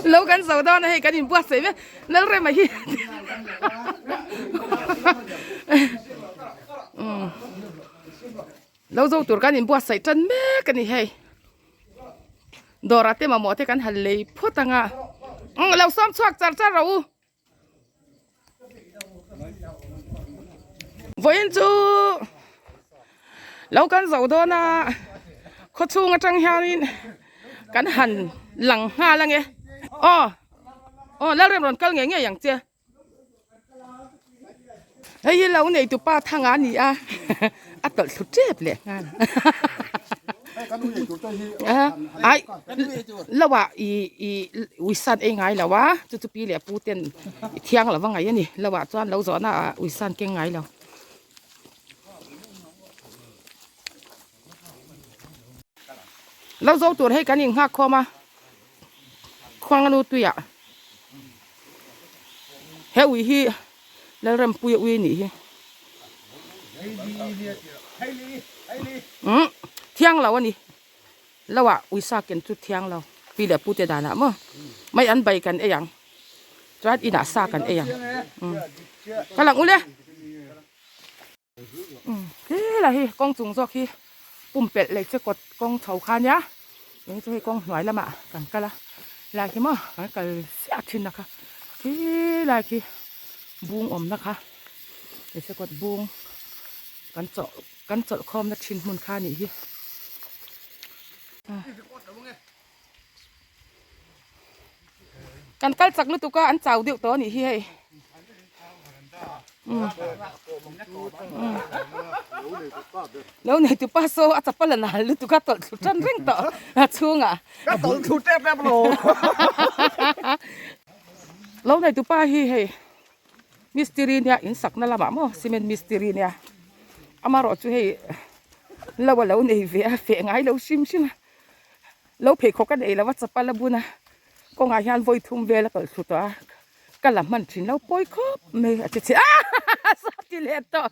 lâu gần sau đó này cái gì bớt sấy với nó rồi mà hi lâu rồi tụi cái gì bớt sấy chân mẹ cái gì hay đồ ra thế mà mỏ thế cái hành lý phốt tăng à lâu xóm xoạc chặt chặt rồi với anh chú lâu gần sau đó na khó chung ở trong nhà đi cái hành lằng ha là ngheแล้วเริ่มร้อนก็เงี้ยอย่างเจ้าเฮ้ยเราเนี่ยตัวป้าทางงานนี่อ่ะตลสุดเจ็บเลยงานไอ้แล้วว่าอีวิสันเองไงแล้ววะจุดปีเลยปูเต็นเที่ยงแล้วว่าไงนี่แล้วว่าจวนเราสอนวิสันเก่งไงแล้วเราโจตัวให้กันยิงหักคอมาควางกันดูตัวอ่ะเฮ้ยวิแล้วเริ่มปุยวินี่เที่ยงเราวันนี้เราว่าวิสาเกินจุดเที่ยงเราปีเดียวปูเตดานะมั้งไม่อันใบกันเอียงจอดอินาซากันเอียงกำลังอุ้ยเลยเฮ้ยอะไรกองจุงซอกที่ปุ่มเป็ดเลยจะกดกองเฉาคานยะยังจะให้กองหน่อยละมากันกันละลายที่มั้งกันเสียชิ้นนะคะที่ลายที่บุ้งอมนะคะเดี๋ยวจะกดบุ้งกันเจาะคอมนักชิ้นมูลค่านี่ที่กันกัลจักลุตุกะอันเจ้าเดียวตัวนี่ที่ให้แล้วในตุป้าโซอาจจะเป็นอะไรลุตุกะตอดสุดจันเร่งต่อช่วงก็ตอดสุดแทบโลแล้วในตุป้าให้มิสทีรีเนี่ยอินสักนั่นละมั้งซีเมนต์มิสทีรีเนี่ยอามารอจูให้แล้วในเวียไงแล้วชิมแล้วเพคกันเองแล้วว่าจะไปแล้วบุญนะก็งานยันไว้ทุ่มเวลาก็สุดตัวก็ละมันชินแล้วปล่อยครบไม่อาจจะสักทีเล็ดต่อ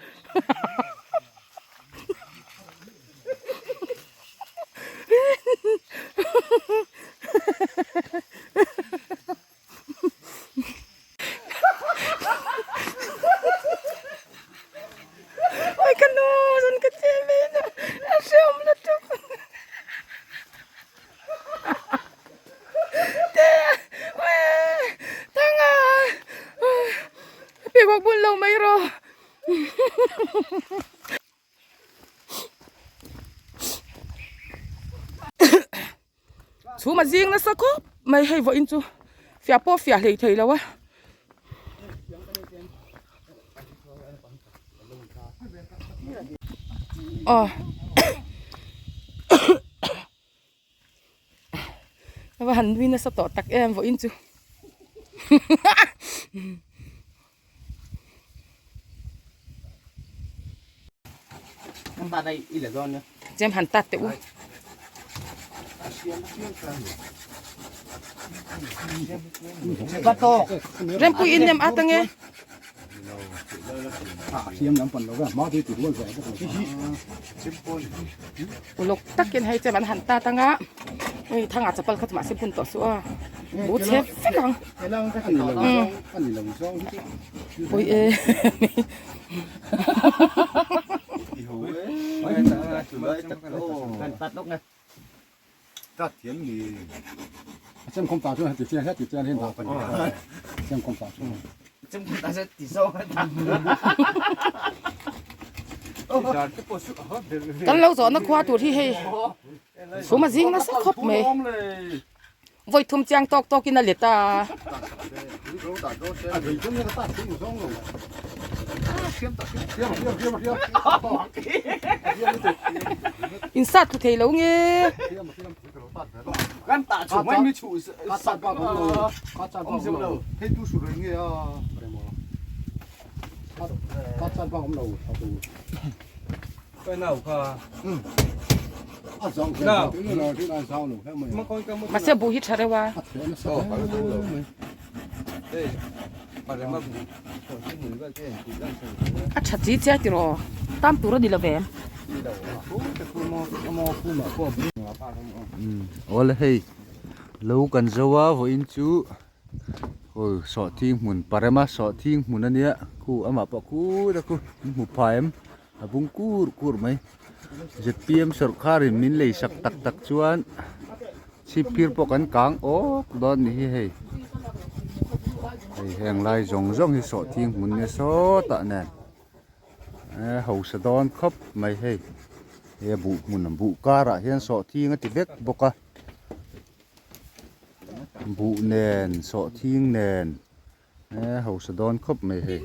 โอ้ยกันโน่จนกระเจี๊ยบเลยนะเชื่อมแล้วจุ๊บเจ้าเว้ยทั้งปีกว่าบุญเราไม่รอชูมาจิงนะสักคนไม่ให้ว่าอินจูเฟียโป้เฟียเลยเถอะแล้ววะอ๋อว่าหันวินสตอตักว่าอินจูตัดได้อีเหลือก้อนเนี่ยเจมหันตัดเต๋อก็โตเริ่มปุยอินเนี่ยมาตั้งไงเสียมน้ำปั่นเราก็มาที่ติดว่าใส่ก็ต้องอุลกตักกินให้เจมันหันตาตั้งอ่ะเฮ้ยทางอาจจะเปิดขัดมาสิบปุ่นต่อสู้อ่ะบูเชฟฟิกังโอ้ยตัดลูกไงตัดเทียนดีเส้นคมตาช่วยติดเทียนให้ติดเทียนเห็นทางเป็นเส้นคมตาช่วยเส้นคมตาจะติดโซ่ให้ทางกันเราสอนนักควาตัวที่ให้สูมาจิงนะสักครบไหมไว้ทุ่มจางตอกกินอะไรตาอินสัตว์ทุกทีแล้วไงกันตาชูไม่มีชูสัตว์บ้าของเราข้าจัดบ้าของเราให้ดูสุดเลยเงี้ยข้าจัดบ้าของเราเอาดูไปหนาวค่ะมาเสียบุหิตอะไรวะอาชัดจีเจ้าติโรตามตัวเราดีละเวนโอ้เลย lâu cần dâu á với in chú ôi sọ thiên muốn bà em sọ thiên muốn anh nhé khu âm áp khu đó khu một phải em bung cur mấy giật PM sờ khari min lấy sắc tắc tắc chuan chỉ pir bộ cắn cáng ó đón đi hay hàng lai rong rong thì sọ thiên muốn nghe sọ tạ nè hậu sẽ đón khắp mày hay bụ muốn bụ ca ra hiện sọ thiên cái tiết bộ ca bụ nền sọ thiên nền hậu sẽ đón khắp mày hay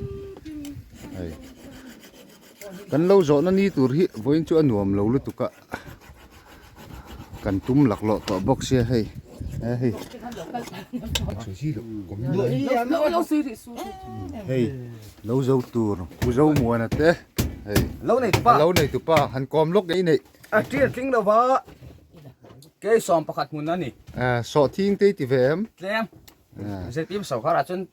cần lâu rồi nó đi từ hiện với chỗ nuông lâu luôn tụi cả cần tum lạc lọ tọa bọc xe hay hay hay lâu dâu tù rồi dâu mùa này thế lâu này tụi ba hắn com lúc đấy này Triệt kinh đâu vợ. Cái xóm bạc hạt muốn nè. sọ thiên tây thì về em Lem. Sẽ tiếp sau khá là chân.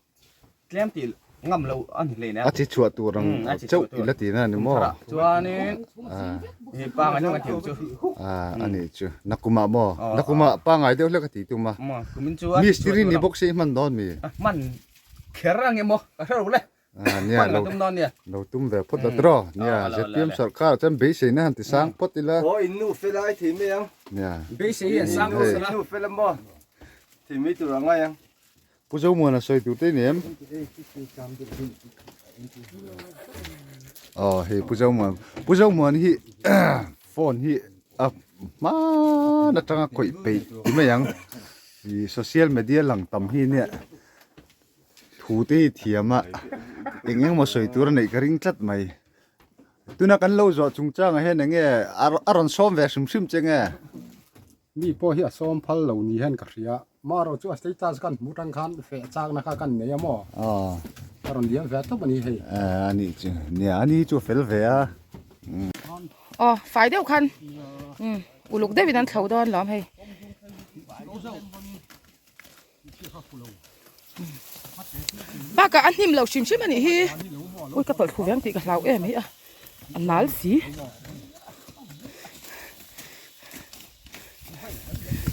Lem thì ngâm lâu ăn thì lên nè. chỉ chuột tù rằng châu thì là tí này nữa mò Cho nên. Thì ba ngày nó chịu chưa. anh ấy chưa nakuma mò nakuma ba ngày đâu là cái tí tụi mà Mà cũng chưa. mystery ni bốc xe man đón mi Man. Khéo nghe mò. Cái đâu đấy. nha lâu Tum non nè. lâu tum về phốt đặt rõ nha sẽ tiêm sợi khá chân bế xe này thì sáng phốt đi là Ôi nu phê lại thì mấy anh, nha Bây giờ hiện sang nu nu phê làm bao, thì mấy tụi ngay anh, bố dâu mùa là xoay tụi tây nè em hey bố dâu mùa hi phone hi má nó trăng quậy bể thì mấy anh thì social media lằng tầm hi nè thủ tây thiam á anh mà xoay tụi này cái ring chặt mày tôi nói cần lâu rồi chúng ta nghe này nghe aron xóm về sum sum chứ nghe mi po hi asom phal lo ni hen ka ria maro chu status kan mutang khan fe chak na kha kan ne mo aron diam ve to bani hei anh ấy chứ nè anh ấy chú phải về à phải đeo khăn u lục đây vì nó khẩu đòn lắm hay ba cả anh him lẩu chim chim anh hi ôi cái tỏi khu vắng thì cái lẩu em ấy anh nói gì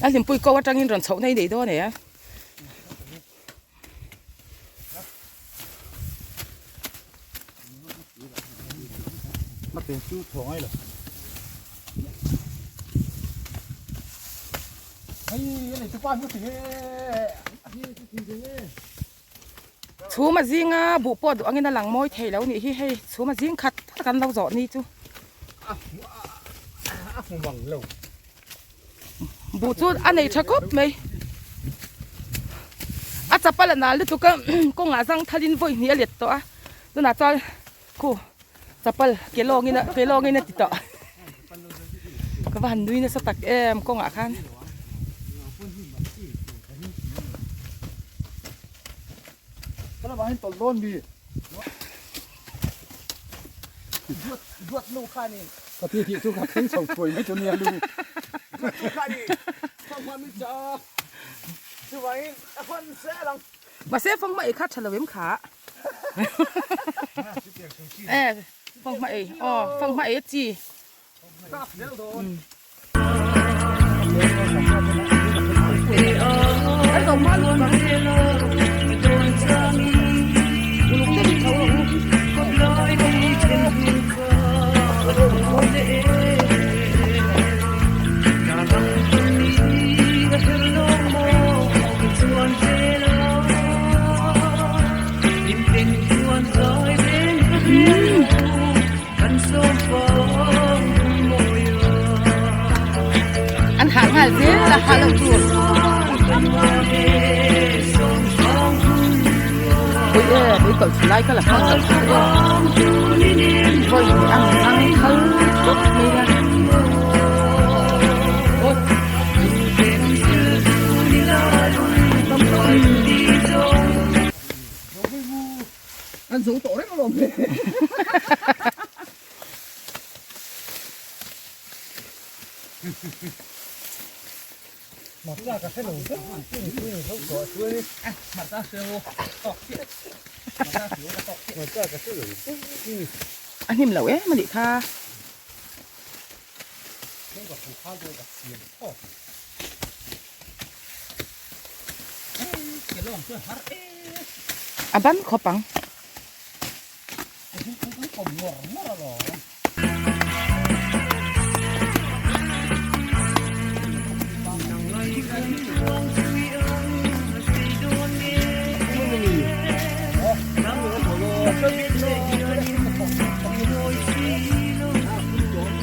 anh him bùi câu trăng in rần sầu này để đó nè ma te chu thong ai lo ai này tu pa mu ti chú mà riêng bộ bò đồ anh ấy là lằng môi thầy lâu nè hi hay chú mà riêng khát căn lâu rõ đi chú bộ chú anh này chắc cốp mày chắp lại là lúc có ngã răng thay lên vội nhẹ liệt to tôi nói cho cô chắp lại cái lon này thì to cái bàn nuôi nó sắp tắc em có ngã khan cái là bạn tol don bi Ruột nụ khai nè. ka ti ti chu ka thing chau phoi mi chu nia lu Khai nè. Không quan mình chờ. Chứ vậy, con sẽ lòng. mà sẽ phong mày khát trả lời em khá phong mày gì cái dòng mắt luôn ăn hàng hải dế là hà lộc chuột với cậu chỉ like cái là hàng lộc chuột thôi ăn thấu chút đi ra Ăn giống tổ đấy nó lồm. mà ra ka cái đầu rất không có chuối Mặt ra sườn vô. Tọc chết. Mặt ra sườn vô tọc chết. mà ra cái đầu anh em lẩu ấy mà đi tha không có phụ khá rồi cả xiên อาบันขอปัง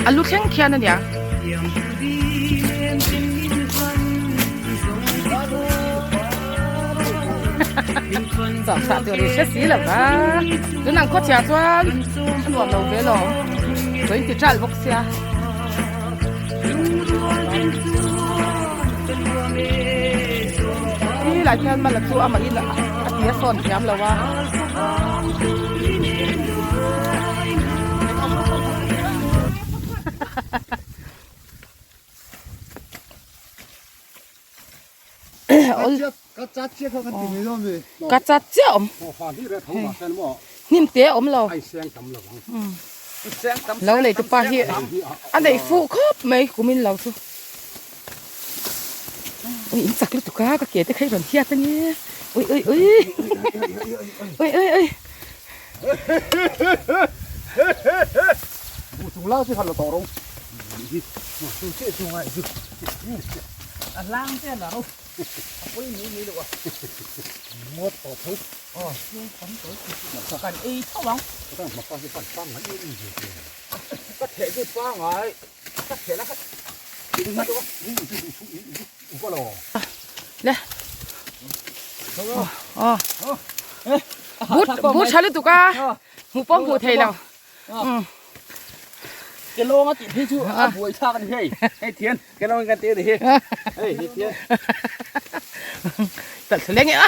อันลูกเช่งเคียนนั่นเนี่ยสองสามตัวนี้เช็ดสีแล้วนะดูหนังโคตรเสียจวนมันหวานเราเบี้ยหรอตัวนี้ติดใจบอกเสียนี่หลายเพื่อนมาหลับตัวมาอีกละอันนี้ส่วนย้ำแล้วว่าก็จัดเชี่ยเขากันตีไม่ต้องเลย กระจัดเจ้า พอฟังที่เรื่องของมาเป็นว่า นิ่มเตะอมเรา ไอ้เสียงกำลัง เราเลยตัวปลาเหี้ยอันไหนฟูครบไหมกูมินเราสุอุ้ยอินสักลูกตุกาก็เกลียดจะใครแบบเฮียตัวนี้อุ้ยอุ้ยอุ้ยอุ้ยอุ้ยอุ้ย ถุงเหล้าที่ขันเราต่อรง ล่างเส้นเหรอ มดต่อทุก กันอีเท่าหวัง ต้องมาฟังที่ปั่นฟังให้อีก ก็เทด้วยฟ้าไงก็เทแล้วก็ ก็รอ เนี่ยอ๋อบูดชาลิตุกาหูป้องหูเทแล้ว แกโลมาติดที่ชูบวยชากันเฮ้ยให้เทียนแกโลกันตีดิเฮ้ยเฮ้ยเทียน ตัดเลี้ยงเงี้ย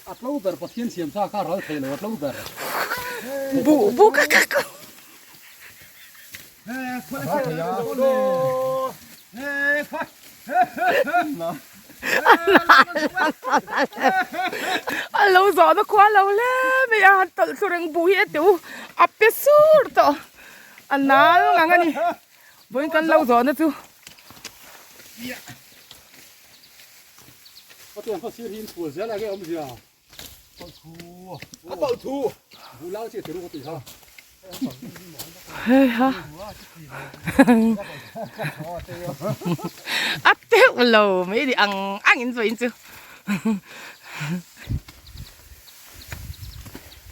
อัดเล่าเบอร์พอเทียนเสียมซาข้าเราเทเลยอัดเล่าเบอร์ บูกักกัก เฮ้ยคนละคนละคนเฮ้ยฟัด เราสอนนักว่าเราเล่ไม่อาจตัดสุรังบุยเดี๋ยวอับเปสูร์ต่ออันนั้นงั้นนี่บุญกันเราสอนนะจู พอเทียนเขาซื้อหินถั่วเสียอะไรก็เอาไม่เสีย เขาบอกถูก หูเล่าเสียถึงปกติเขา เฮ้ยฮะอับเตี้ยวเราไม่ได้อังอินสวยจู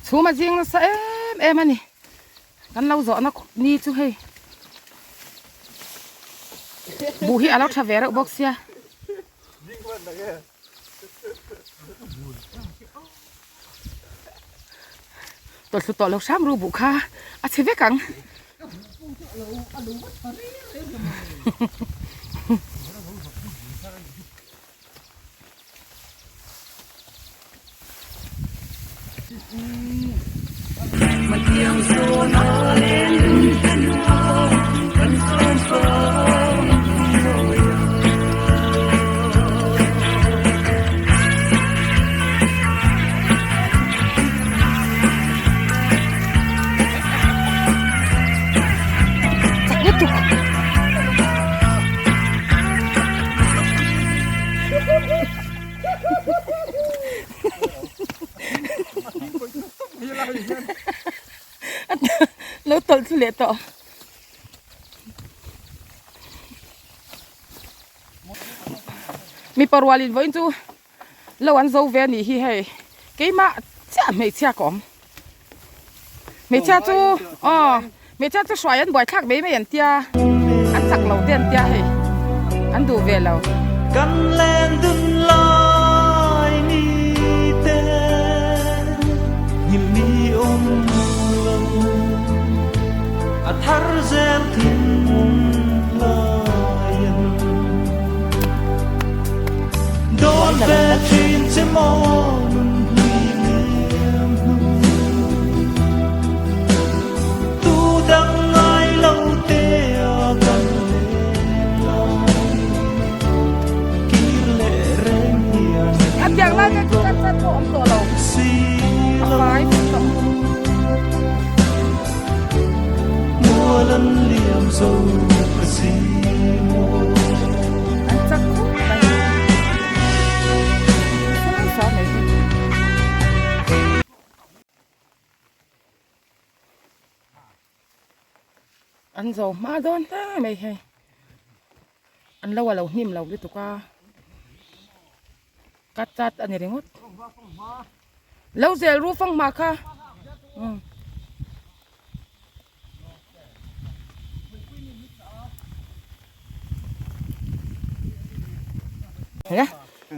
ชูมาจริงนะเอ็มนี่กันเราสอนนักนี่จูเฮ้ยบุยอะไรทำเวรบอกเสียตัวสุดตัวเราช้ำรู้บุค่าอาชีพกังแล้วตัวสุดเล็ดต่อมีปรวาลินไว้จูแล้ววันโซเวนี่ฮีให้เกี่ยมาจ้าไม่เชื่อกอมไม่เชื่อจูอ๋อไม่เชื่อจูสวยอันบ่อยทักไม่เห็นเตียอันสักเราเตียนเตียให้อันดูเวลเรา กันแลนดุนลอยมีแต่ยิมมีอมลงอัธรเซลทินลอยโดนแต่ทินจะมองตูดังไงเราเตียกัน อันอย่างนั้นก็จะโถมตัวเราไม้สอง มัวลันเหลี่ยมโซ่ประสีโม อันจะคุกไป อันโซมาโดนแต่ไม่ใช่อันเราว่าเราหิมเราดิตุกากัดจัดอันนี้เรื่องเราเสียรู้ฟังมาค่ะเนี่ย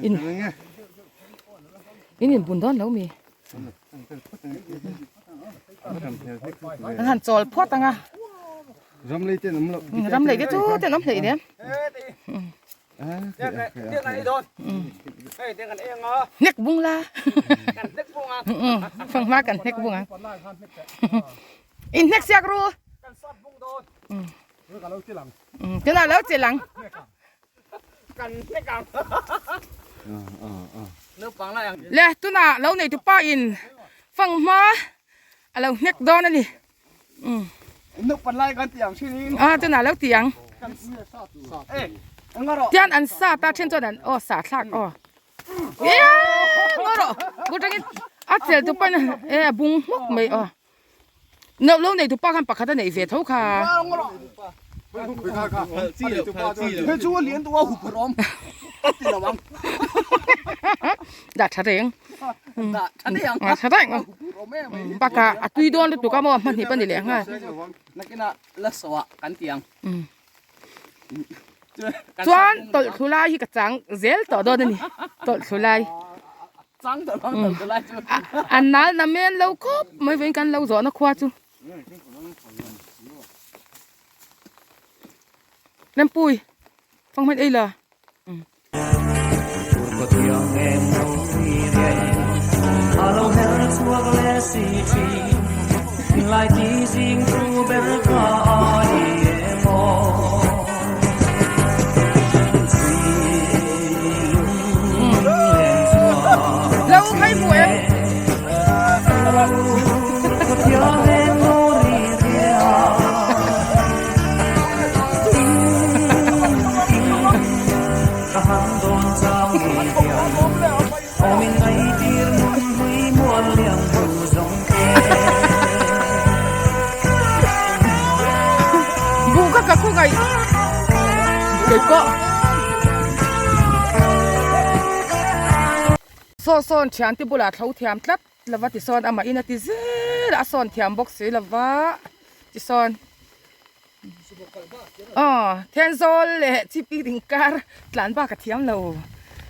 อินบุญดอนแล้วมีหันจอลพอดตังอ่ะ rắm lấy tên nấm lợn rắm lấy cái chú tên nấm lấy đấy tiếng này thôi ê tiếng này em ngó nét bung la cần nước buông à phăng má cần nét bung à in nét xiác ru cần sót buông thôi cái nào léo chỉ lằng cần nước càng nước bằng lại lẹ tu na léo này tu pa in phăng má à léo nét đòn này nước bằng lại cần tiếng chứ đi à tu na léo tiếng ê anh ngó rồi tiếng ăn sa ta trên cho đàn ô sa thạc ô yeah ngó rồi bố trang à chơi tu pa nè bung mốc mày ô nếu lâu này tu pa kan pakhat này về thấu kha thế chú liền tôi hụt rồi thì là bằng đã thật đấy đã thật đấy à thật đấy bác cả tuy đón được tụi các mò mình thì bên này lẻ ngay cái nào là sọ cắn tiếng choan tội thu lai hi cả trắng dễ tỏ đón này tội thu lai trắng tỏ đón tỏ lai anh nói là men lâu cốp mới với căn lâu gió nó khoa chứ nem pui phong bên đây là lại chỉ riêng tu bên cõi lâu hay vụ em các cô gái để có son chán thì bù là thấu thiam lắm là vắt thì son ama ina thì dễ đã son thiam bốc xí là vắt thì son thiên zol lệ chi pi đình car lán ba cả thiam lầu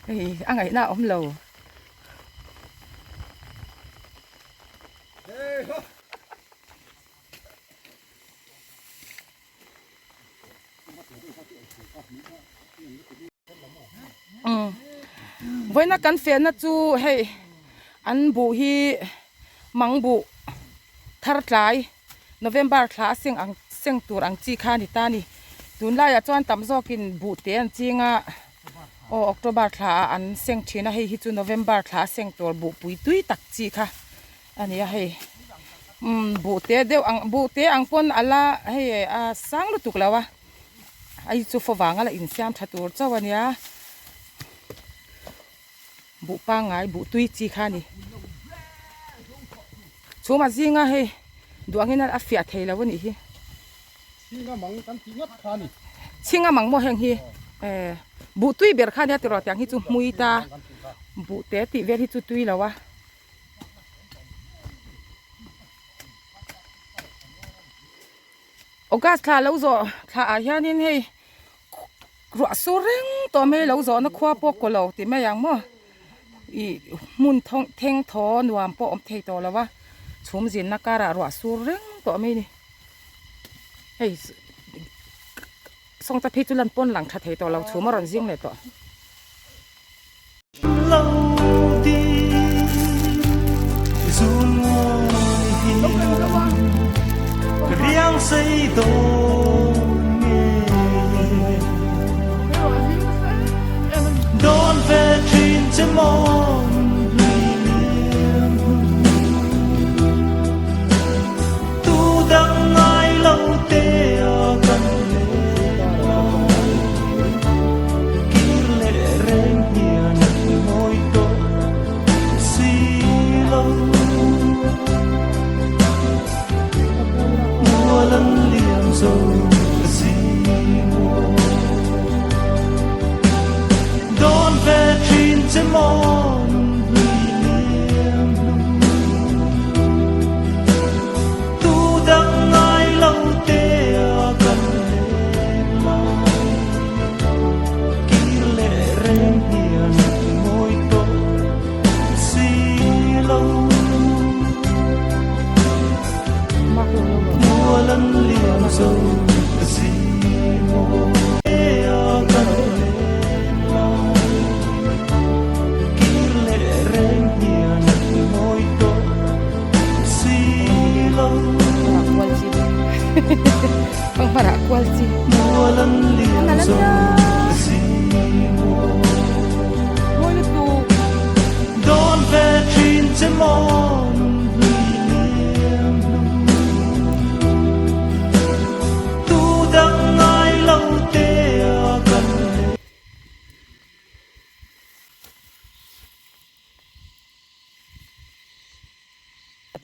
thì anh ấy nào ông lầu với nó cắn phiền nó chú hay ăn bù hi măng bù thắt lại November thả sinh tour ăn chi khan thì ta nè tuần lại cho anh tắm gió kinh bù tiền chi ngà October thả ăn sinh china hay hi chu November thả sinh tour bù bùi tui tắc chi kha anh ấy hay bù té ăn pon ala hay sáng lúc tục lawa ai chú phô vàng là in xem thật tour cho anh ya bộ pa ngài bộ tui chi kha ni chú mà gì ngay hay đuổi ngay là phiệt thầy là vấn đề hi chi nga măng mo heng hi bộ tui ber kha ni tiro tiang hi chu mui ta bộ té ti ver hi chu tui lawa ogas kha lo zo kha a hianin hei ro so reng to me lo zo na khwa pok ko lo ti me yang mo i mun thong theng tho nuam po om thei to lawa chum jin na kara ro sur reng to me ni hey song ta phi chu lan pon lang tha thei to lo chum ron jing le to lâu đi dù riêng xây tổ đón về trên chân mòn tu đắng ai lâu tê gần lệ rèn hiền môi tô xì lâu mùa lân liềm rồi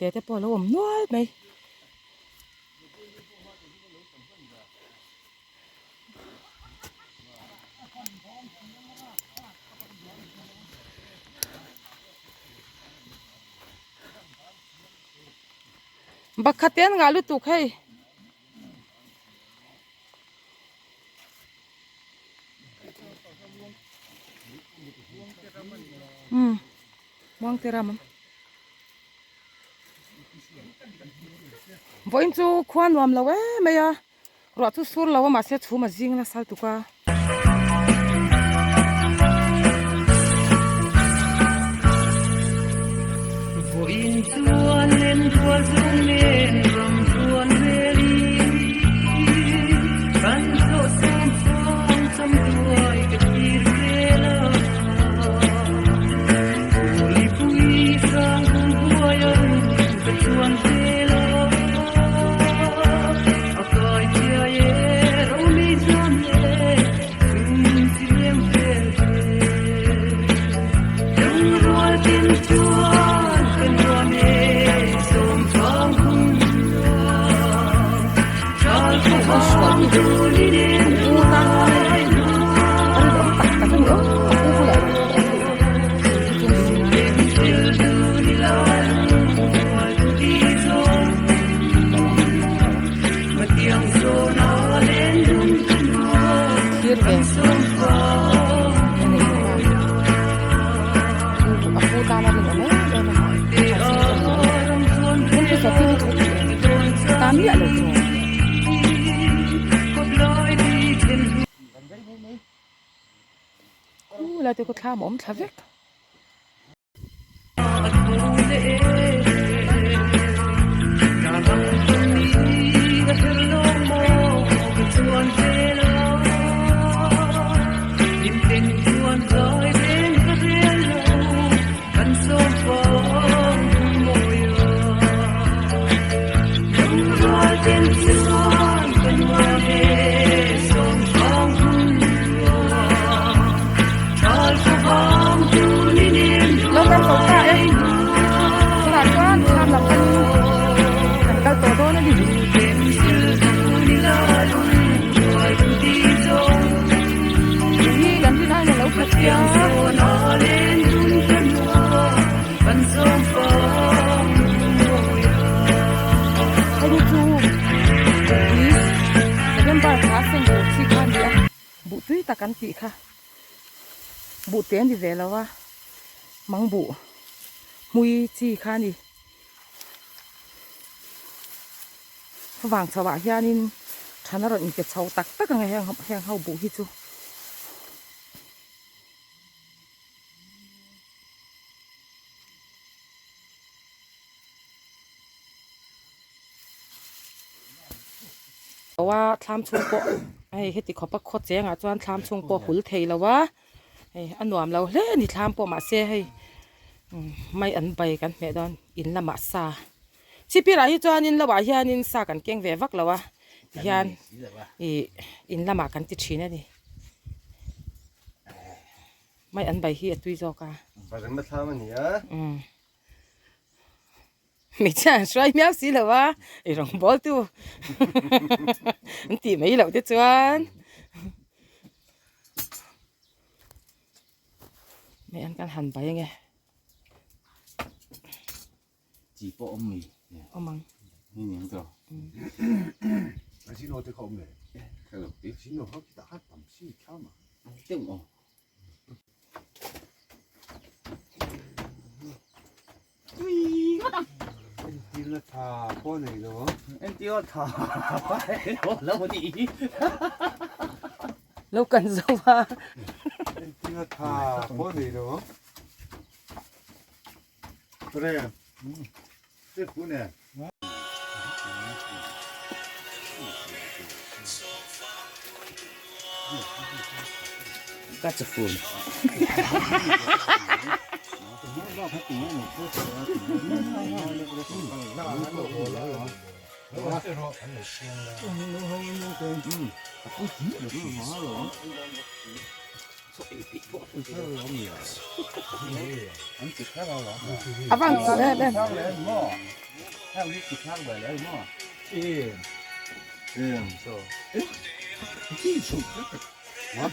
แต่พอแล้วผมน้อยไหมบักขัดเตียนงาลุตุกให้มองเตรามันบ่อินจูควันวามละเว้แม่ยารอทุสุรละว่ามาเสียชูมาจิงนะสัลตุกาบ่อินจวนเล่นทัวซุเล่นรำทวนเวลีกันโตสมฟองจำตัวอีกทีเวลาผู้ลิปุยสร้างคุณหัวยันกันชวนเวลาอากาศเจียเยเราไม่จำเล่ถึงที่เลี้ยงเวลายังรอดินจวนเป็นรอเมสมฟองคุณชาลผู้ฟังดูลิเดนผู้ตายlà tôi có tham ổn thả vếtกันติค่ะบุเตียนดีเวลว่ามังบุมุยจีค่ะนี่วางสว่างยานินฉันน่ะรถอีกจะเช่าตักตักไงแห้งเฮาบุฮิจูเพราะว่าทำชุงโปไอ้เฮติขอประคดเสียงอ่ะจวนทำชุงโปหุ่นเทแล้ววะไอ้อันหนวมเราเล่นี่ทำโปมาเสียให้ไม่อันใบกันแม่ดอนอินละมาซาชิปีไรจวนอินละว่าเฮียนินซากันเก่งเววักแล้ววะเฮียนอินละมากันติดชีนะนี่ไม่อันใบเฮียตุยจอกา Parang matama niya. ไม่ใช่ช่วยแมวสิเหรอวะไอ้รองบอลตัวมันตีไม่เหล่าเด็ดจวนไม่อันกันหันไปยังไง Chỉ có ông mì. เอามัง Như những rồi. Xin lỗi tôi không này. Cái đầu tiên. Xin lỗi họ đã hát tầm xin khá mà. Tiếng ồ. Đi là thả po này đó. Em tiêu thả. Ủa, lâu mà đi. แล้วกันจะว่า Đi là thả po này đó. 그래. 쎄꾸네. That's a fool. à vâng đây đây How you keep talking about that more? So.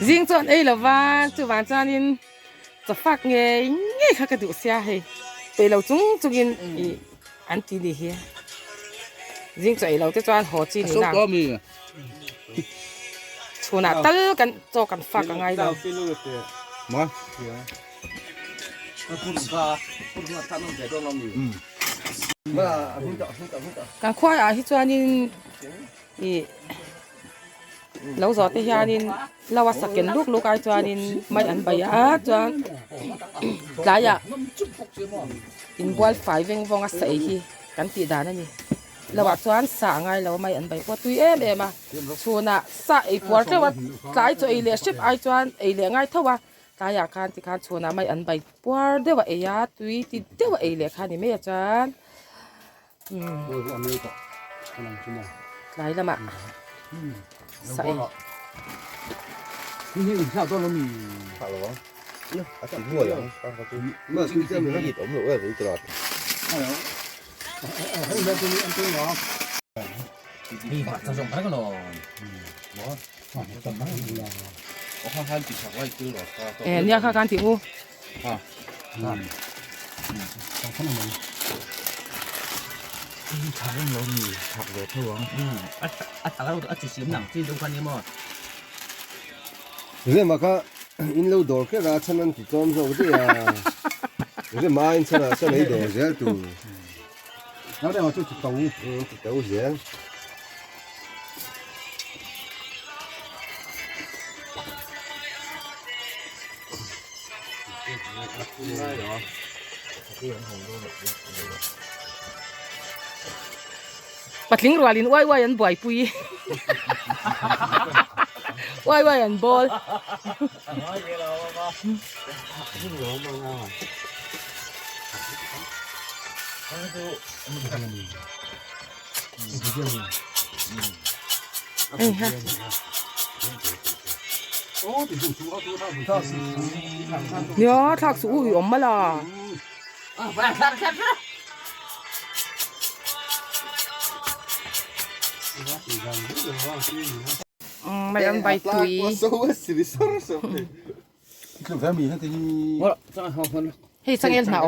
riêng chọn ấy là van chú van cho nênจะphát nghe nghe khác cái đủ xe hay về lâu chúng in anh tin đi here riêng chọn lâu cái cho anh họ chi này nào chỗ nào tớiกันchoกันphát cái ngay đâu màกันควายอ่ะที่cho nên lâu rồi thì nên lâuว่าสักกันลูกไอ้cho nênไม่อันไปอ่ะchoหลายอ่ะอินบอลฝ่ายเวงวงอ่ะใส่ที่กันตีดานั่นนี่เราว่าcho anh sáng ngàyเราไม่อันไปว่าตุยem àชวนอ่ะสายปวดเจ้าว่าหลายตัวเอเลียชิปไอ้cho anhเอเลียง่ายเท่าว่าตายอยากการที่การชวนอ่ะไม่อันไปปวดเดี๋ยวว่าเอียตุยติดเดี๋ยวว่าเอเลียคันนี่ไม่อาจารย์หลายละมะใส่ 你你下多少米？差了吧？还挺多呀，那就这么一懂的，我也不知道。你把这种那个咯，我看看比较快丢了，เนี่ยค่ะการถิ่งู长老米，长了头王，长老一直想能知道看你么？你嘛看，因老多个啦，趁人去装修的呀，有些买车啦，上来多些都，然后呢我就去抖，都些。ปัดลิงรัวลินว้ายอันบ่อยปุยว้ายอันบอลเนี่ยทักสู้อยู่อมมาล่ะไม่อันใบตุย คือแฟมีให้ที่ 我这好看了， เฮ้ยสังเกตหนาว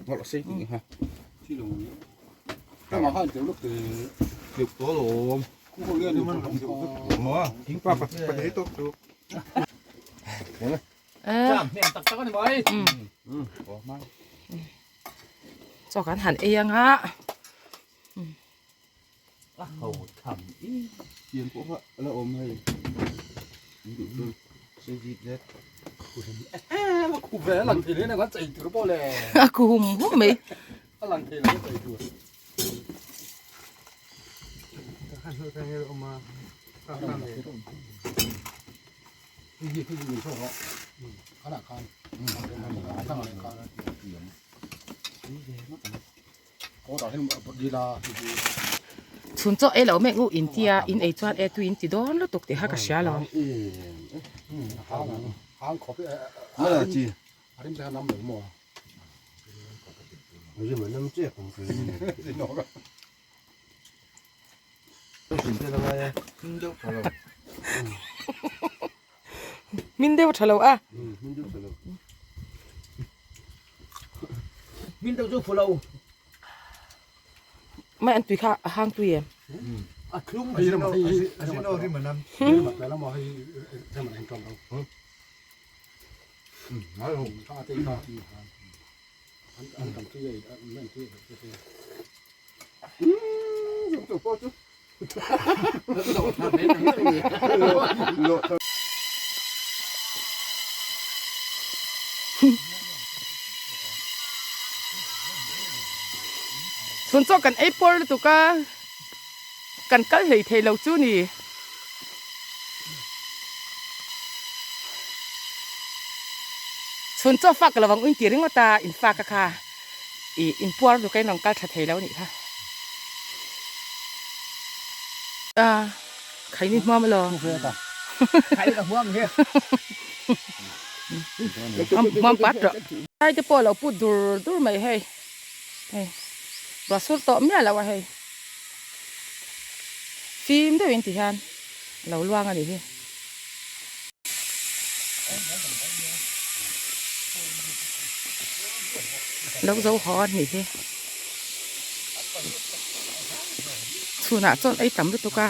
我老师你看， ที่ลงถ้ามาให้เดี๋ยวลูกตื่น 六多咯， คู่เรื่องนี้มันของ 么啊？听爸爸把你都都。 เออ 面ตักตักกันไหมจอกันหันเองฮะ 好看，tiền của họ nó ôm hay xây dịch đấy คู่แฟหลังทีนี้นะก็ใจถือบ่เลย กูหุ่มหุ่มไหม หลังทีนี้ใจถือ 看后看那个嘛看看那个 ที่อยู่ช่วงเขาขนาดคันขนาดคันโอ้ต่อให้ดีลา ชุนโจเอเหล่าแม่งูอินเดียอินเอจวนเอตุอินติดอนแล้วตกเตะฮักกะเสียหรอ hàngขอบ nó là gì อันนี้จะนำหนึ่งหม้อ nhưng mà năm trước không phải tôi chuyển cho nó ngay minh đâu phải đâu มินเดวทะเลาะ minh đâu phải đâu 面到做葡萄， ไม่อันตุยค่ะห้างตุย คลุ้ม ไอ้เราให้ xin đâu thì mà năm แต่ละหม้อให้ให้มันเองจอมเราnói không cho tí thôi anh cầm cái gì lên cái giống tổ cô chứ ชุนโจกันไอ้ปอลตุกะกันกัลเฮเทเลาจูนี่ชุนโจฟักระวังอุ้งตีริงว่าตาอินฟากะค่ะอินปอลตุกะน้องกัลทะเทแล้วนี่ค่ะใครนี่มาไม่รอ ใครกับห่วงเนี่ย มันปัดเหรอไอ้จะปอเราพูดดูไม่ให้ รัสโตเมียแล้ววะเฮ้ยฟิล์มได้เป็นที่ฮันเราล่วงอันนี้เราเจ้าฮอนนี่ที่สุนัขจนไอ้ต่ำด้วยตัวกา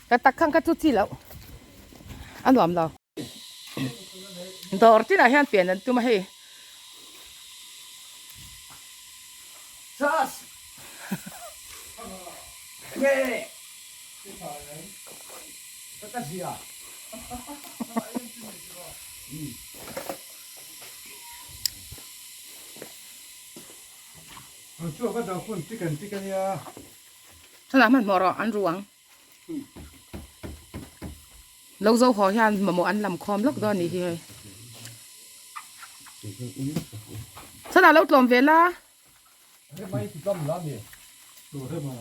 ก็ตักข้างกันทุกทีแล้วอันหวานเราดอกที่ไหนฮันเปลี่ยนนั่นตัวมาให้ Sas! Okay. Tatasia. Chua bắt đầu phun chicken ya. สนามมันมอรออันรวงเราเจ้าขอฮันมาโมอันลำคอมล็อกดอนนี่ที่เฮ้ยสนามเราตลอมเวลา ไม่ติดต้มแล้วนี่ดูเท่ามา